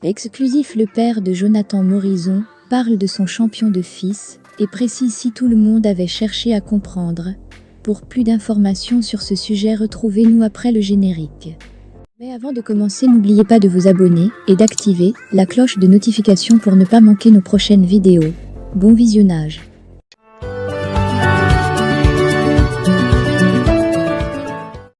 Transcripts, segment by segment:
Exclusif. Le père de Jonathan Morison parle de son champion de fils et précise si tout le monde avait cherché à comprendre. Pour plus d'informations sur ce sujet, retrouvez-nous après le générique. Mais avant de commencer, n'oubliez pas de vous abonner et d'activer la cloche de notification pour ne pas manquer nos prochaines vidéos. Bon visionnage.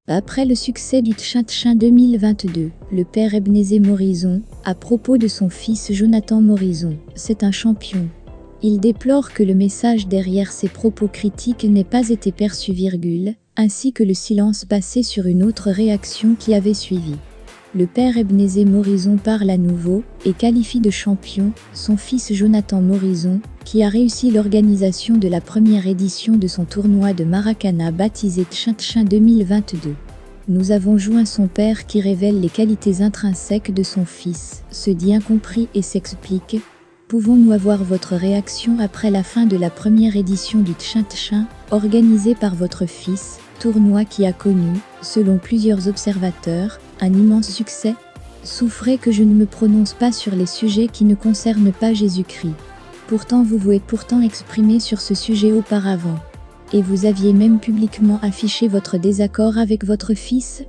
Après le succès du Tchin 2022, le père Ebenezer Morison, à propos de son fils Jonathan Morison, c'est un champion. Il déplore que le message derrière ses propos critiques n'ait pas été perçu, ainsi que le silence passé sur une autre réaction qui avait suivi. Le père Ebenezer Morison parle à nouveau et qualifie de champion son fils Jonathan Morison, qui a réussi l'organisation de la première édition de son tournoi de Maracana baptisé Tchin 2022. Nous avons joint son père qui révèle les qualités intrinsèques de son fils, se dit incompris et s'explique. Pouvons-nous avoir votre réaction après la fin de la première édition du Tchin organisée par votre fils, tournoi qui a connu, selon plusieurs observateurs, un immense succès? Souffrez que je ne me prononce pas sur les sujets qui ne concernent pas Jésus-Christ. Pourtant vous vous êtes pourtant exprimé sur ce sujet auparavant. Et vous aviez même publiquement affiché votre désaccord avec votre fils?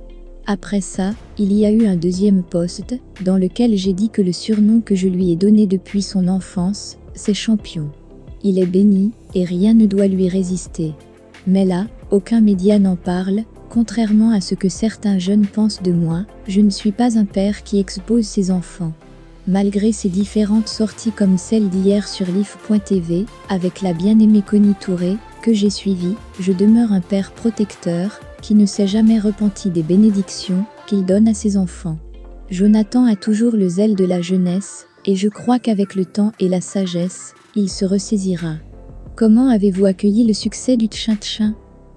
Après ça, il y a eu un deuxième post, dans lequel j'ai dit que le surnom que je lui ai donné depuis son enfance, c'est champion. Il est béni, et rien ne doit lui résister. Mais là, aucun média n'en parle, contrairement à ce que certains jeunes pensent de moi, je ne suis pas un père qui expose ses enfants. Malgré ces différentes sorties comme celle d'hier sur Lif.tv, avec la bien-aimée Connie Touré, que j'ai suivie, je demeure un père protecteur, qui ne s'est jamais repenti des bénédictions qu'il donne à ses enfants. Jonathan a toujours le zèle de la jeunesse, et je crois qu'avec le temps et la sagesse, il se ressaisira. Comment avez-vous accueilli le succès du Tchin?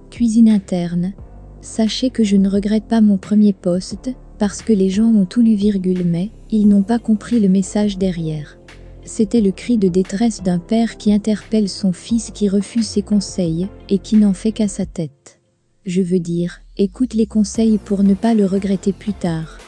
Cuisine interne. Sachez que je ne regrette pas mon premier post, parce que les gens ont tout lu, mais ils n'ont pas compris le message derrière. C'était le cri de détresse d'un père qui interpelle son fils qui refuse ses conseils, et qui n'en fait qu'à sa tête. Je veux dire, écoute les conseils pour ne pas le regretter plus tard.